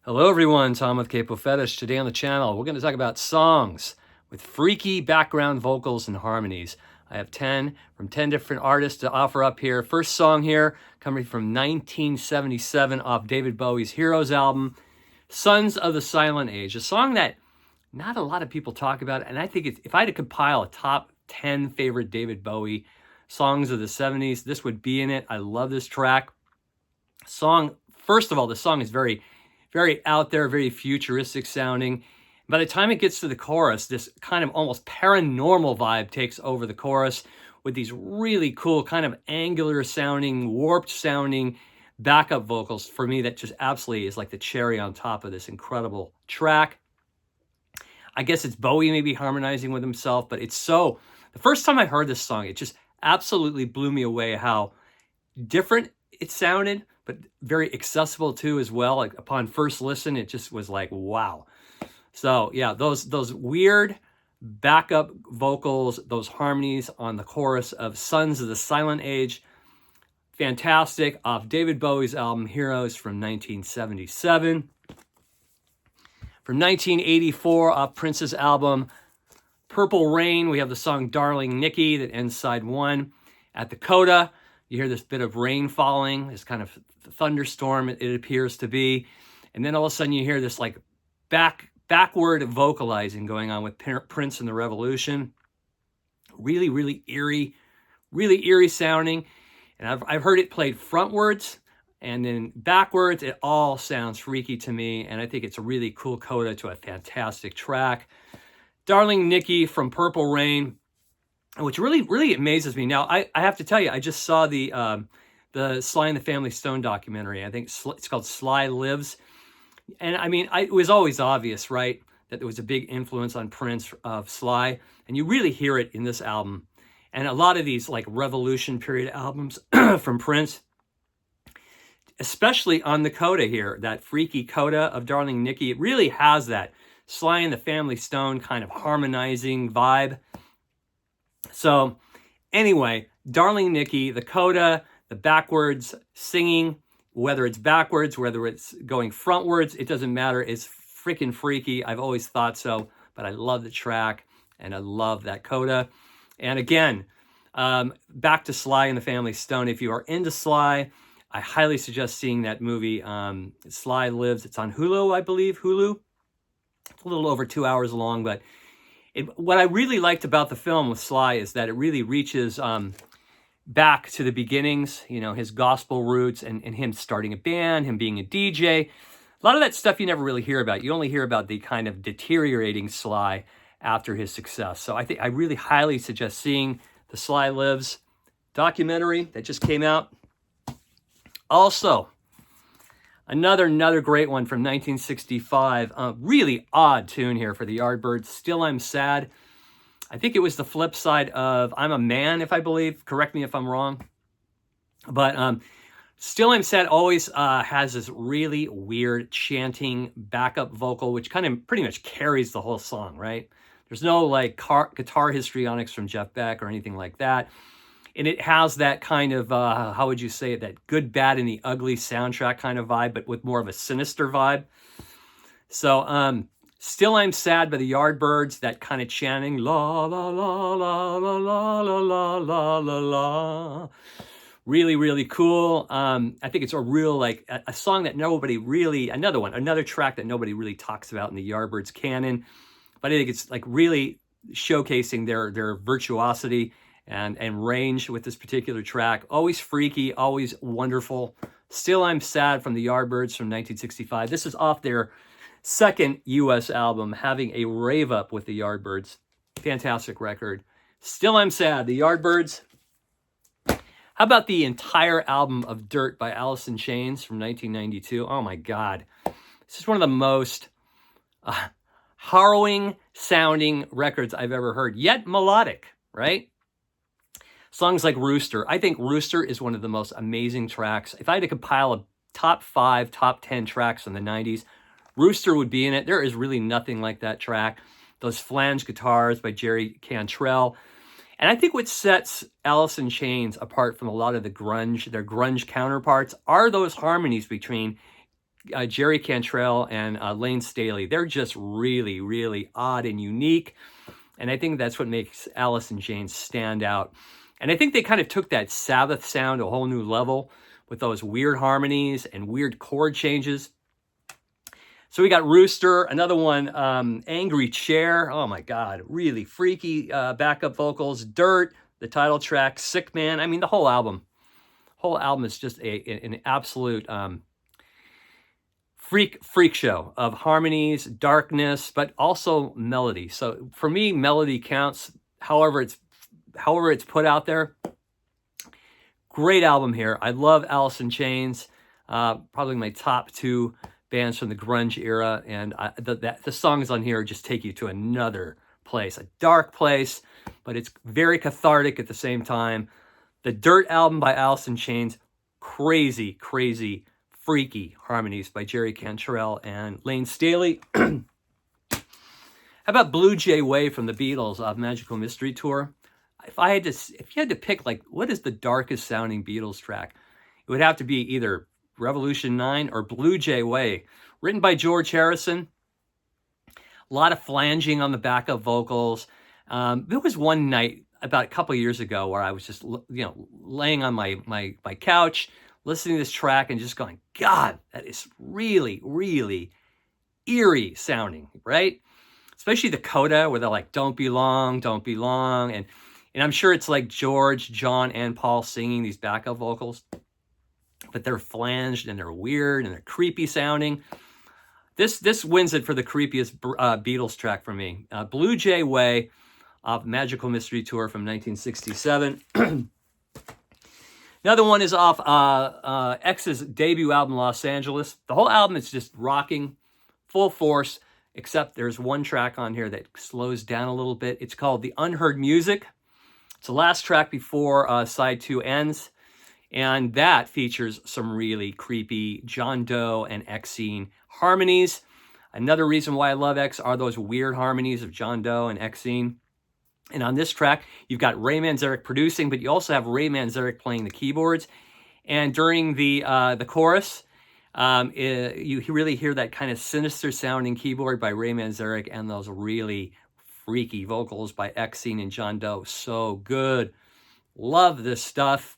Hello everyone, Tom with Capo Fetish. Today on the channel, we're going to talk about songs with freaky background vocals and harmonies. I have 10 from 10 different artists to offer up here. First song here, coming from 1977 off David Bowie's Heroes album, Sons of the Silent Age. A song that not a lot of people talk about, and I think if I had to compile a top 10 favorite David Bowie songs of the 70s, this would be in it. I love this track. First of all, the song is very out there, very futuristic sounding. By the time it gets to the chorus, this kind of almost paranormal vibe takes over the chorus with these really cool kind of angular sounding, warped sounding backup vocals. For me, that just absolutely is like the cherry on top of this incredible track. I guess it's Bowie maybe harmonizing with himself, but the first time I heard this song, it just absolutely blew me away how different it sounded, but very accessible too as well. Like upon first listen, it just was like, wow. So yeah, those weird backup vocals, those harmonies on the chorus of Sons of the Silent Age, fantastic, off David Bowie's album Heroes from 1977. From 1984, off Prince's album Purple Rain, we have the song Darling Nikki that ends side one. At the coda, you hear this bit of rain falling, this kind of thunderstorm it appears to be. And then all of a sudden you hear this like backward vocalizing going on with Prince and the Revolution. Really eerie sounding. And I've heard it played frontwards and then backwards. It all sounds freaky to me. And I think it's a really cool coda to a fantastic track. Darling Nikki from Purple Rain, which really amazes me. Now, I have to tell you, I just saw the Sly and the Family Stone documentary. I think it's called Sly Lives. And I mean, it was always obvious, right, that there was a big influence on Prince of Sly. And you really hear it in this album. And a lot of these like Revolution period albums from Prince, especially on the coda here, that freaky coda of Darling Nikki, it really has that Sly and the Family Stone kind of harmonizing vibe. So anyway, Darling Nikki, the coda, the backwards singing, whether it's backwards, whether it's going frontwards, it doesn't matter. It's freaking freaky. I've always thought so, but I love the track and I love that coda. And again, back to Sly and the Family Stone. If you are into Sly, I highly suggest seeing that movie, Sly Lives. It's on Hulu, I believe, Hulu. It's a little over 2 hours long, but what I really liked about the film with Sly is that it really reaches back to the beginnings, you know, his gospel roots and him starting a band, him being a DJ. A lot of that stuff you never really hear about. You only hear about the kind of deteriorating Sly after his success. So I really highly suggest seeing the Sly Lives documentary that just came out. Also, another great one from 1965. Really odd tune here for the Yardbirds. Still I'm Sad. I think it was the flip side of I'm a Man, if I believe. Correct me if I'm wrong. But Still I'm Sad always has this really weird chanting backup vocal, which kind of pretty much carries the whole song, right? There's no like guitar histrionics from Jeff Beck or anything like that. And it has that kind of, how would you say it, that Good, Bad, and the Ugly soundtrack kind of vibe, but with more of a sinister vibe. So, Still I'm Sad by the Yardbirds, that kind of chanting, la, la, la, la, la, la, la, la, la, la, la. Really cool. I think it's a real, like, a song that nobody really, another track that nobody really talks about in the Yardbirds canon. But I think it's, like, really showcasing their virtuosity and range with this particular track. Always freaky, always wonderful. Still I'm Sad from the Yardbirds from 1965. This is off their second U.S. album, Having a Rave Up with the Yardbirds. Fantastic record. Still I'm Sad, the Yardbirds. How about the entire album of Dirt by Alice in Chains from 1992? Oh my God. This is one of the most harrowing sounding records I've ever heard, yet melodic, right? Songs like Rooster. I think Rooster is one of the most amazing tracks. If I had to compile a top 5, top 10 tracks from the 90s, Rooster would be in it. There is really nothing like that track. Those flange guitars by Jerry Cantrell. And I think what sets Alice in Chains apart from a lot of their grunge counterparts are those harmonies between Jerry Cantrell and Lane Staley. They're just really, really odd and unique. And I think that's what makes Alice in Chains stand out. And I think they kind of took that Sabbath sound to a whole new level with those weird harmonies and weird chord changes. So we got Rooster, another one, Angry Chair. Oh my God, really freaky backup vocals. Dirt, the title track, Sick Man. I mean, the whole album is just an absolute freak show of harmonies, darkness, but also melody. So for me, melody counts. However it's put out there. Great album here. I love Alice in Chains. Probably my top two bands from the grunge era, and the songs on here just take you to another place, a dark place, but it's very cathartic at the same time. The Dirt album by Alice in Chains, crazy, crazy, freaky harmonies by Jerry Cantrell and Lane Staley. How about Blue Jay Way from the Beatles off Magical Mystery Tour? If you had to pick, like, what is the darkest sounding Beatles track, it would have to be either Revolution 9 or Blue Jay Way, written by George Harrison. A lot of flanging on the backup vocals. There was one night about a couple years ago where I was just, laying on my couch, listening to this track and just going, God, that is really, really eerie sounding, right? Especially the coda where they're like, don't be long. And I'm sure it's like George, John, and Paul singing these backup vocals, but they're flanged and they're weird and they're creepy sounding. This wins it for the creepiest Beatles track for me. Blue Jay Way off Magical Mystery Tour from 1967. Another one is off X's debut album, Los Angeles. The whole album is just rocking, full force, except there's one track on here that slows down a little bit. It's called The Unheard Music. It's the last track before side 2 ends, and that features some really creepy John Doe and Exene harmonies. Another reason why I love X are those weird harmonies of John Doe and Exene. And on this track, you've got Ray Manzarek producing, but you also have Ray Manzarek playing the keyboards. And during the chorus, you really hear that kind of sinister sounding keyboard by Ray Manzarek and those really freaky vocals by Exene and John Doe. So good. Love this stuff.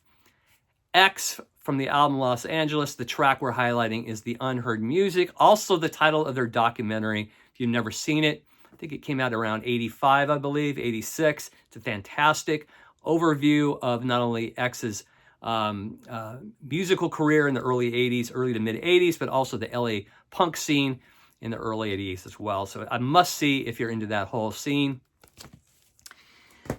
X from the album Los Angeles. The track we're highlighting is The Unheard Music. Also the title of their documentary. If you've never seen it, I think it came out around 85, I believe, 86. It's a fantastic overview of not only X's musical career in the early 80s, early to mid 80s, but also the LA punk scene in the early 80s as well. So a must-see if you're into that whole scene.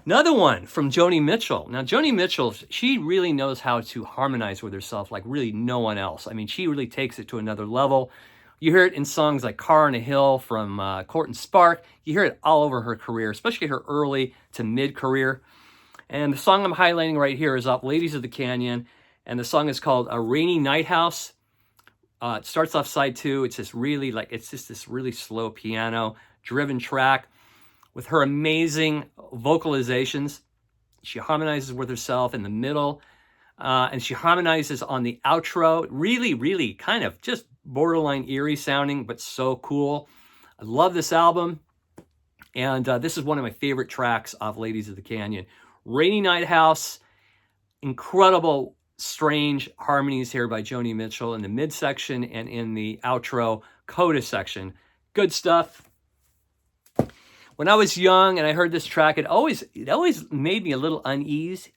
Another one from Joni Mitchell. Now, Joni Mitchell, she really knows how to harmonize with herself like really no one else. I mean, she really takes it to another level. You hear it in songs like Car on a Hill from Court and Spark. You hear it all over her career, especially her early to mid-career. And the song I'm highlighting right here is off Ladies of the Canyon, and the song is called A Rainy Night House. It starts off side 2. It's just this really slow piano-driven track with her amazing vocalizations. She harmonizes with herself in the middle, and she harmonizes on the outro. Really, really kind of just borderline eerie sounding, but so cool. I love this album, and this is one of my favorite tracks off Ladies of the Canyon. Rainy Night House, incredible, strange harmonies here by Joni Mitchell in the midsection and in the outro coda section. Good stuff. When I was young and I heard this track, it always made me a little uneasy,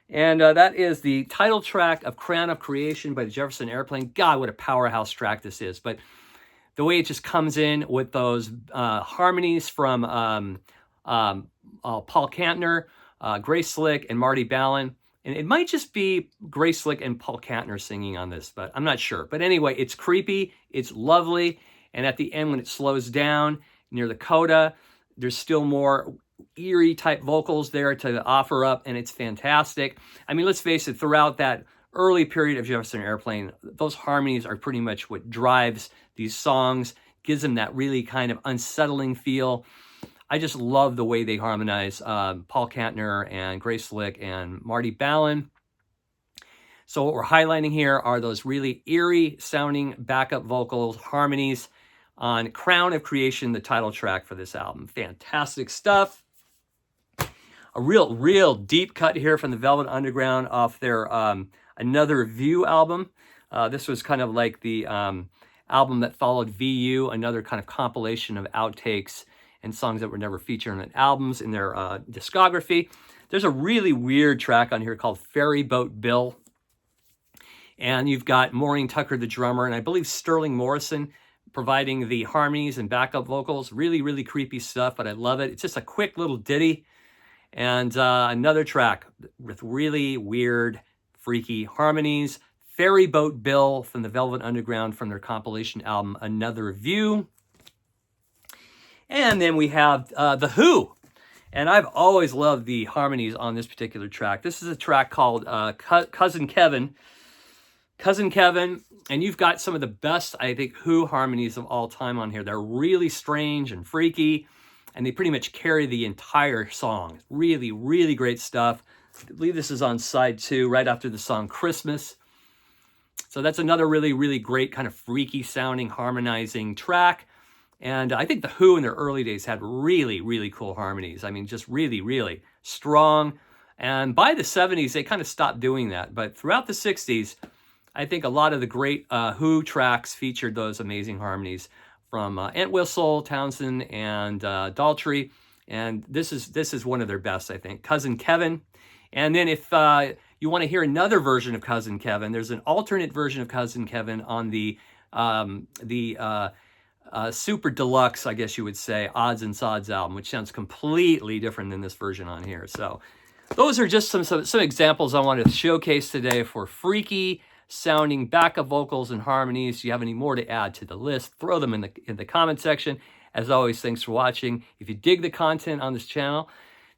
and that is the title track of Crown of Creation by the Jefferson Airplane. God, what a powerhouse track this is. But the way it just comes in with those harmonies from Paul Kantner, Grace Slick, and Marty Balin. And it might just be Grace Slick and Paul Kantner singing on this, but I'm not sure. But anyway, it's creepy, it's lovely, and at the end when it slows down near the coda, there's still more eerie type vocals there to offer up, and it's fantastic. I mean, let's face it, throughout that early period of Jefferson Airplane, those harmonies are pretty much what drives these songs, gives them that really kind of unsettling feel. I just love the way they harmonize, Paul Kantner and Grace Slick and Marty Balin. So what we're highlighting here are those really eerie sounding backup vocals, harmonies on Crown of Creation, the title track for this album. Fantastic stuff. A real deep cut here from the Velvet Underground off their Another View album. This was kind of like the album that followed VU, another kind of compilation of outtakes and songs that were never featured on albums in their discography. There's a really weird track on here called Ferry Boat Bill. And you've got Maureen Tucker, the drummer, and I believe Sterling Morrison providing the harmonies and backup vocals. Really creepy stuff, but I love it. It's just a quick little ditty. And another track with really weird, freaky harmonies. Ferry Boat Bill from the Velvet Underground from their compilation album, Another View. And then we have The Who. And I've always loved the harmonies on this particular track. This is a track called Cousin Kevin. Cousin Kevin, and you've got some of the best, I think, Who harmonies of all time on here. They're really strange and freaky, and they pretty much carry the entire song. Really great stuff. I believe this is on side 2, right after the song Christmas. So that's another really great kind of freaky sounding, harmonizing track. And I think the Who in their early days had really cool harmonies. I mean, just really strong. And by the 70s, they kind of stopped doing that. But throughout the 60s, I think a lot of the great Who tracks featured those amazing harmonies from Entwistle, Townsend, and Daltrey. And this is one of their best, I think. Cousin Kevin. And then if you want to hear another version of Cousin Kevin, there's an alternate version of Cousin Kevin on the super deluxe, I guess you would say, Odds and Sods album, which sounds completely different than this version on here. So those are just some examples I wanted to showcase today for freaky sounding backup vocals and harmonies. If you have any more to add to the list, throw them in the comment section. As always, thanks for watching. If you dig the content on this channel,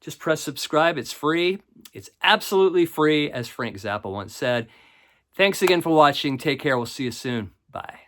just press subscribe. It's free. It's absolutely free, as Frank Zappa once said. Thanks again for watching. Take care. We'll see you soon. Bye.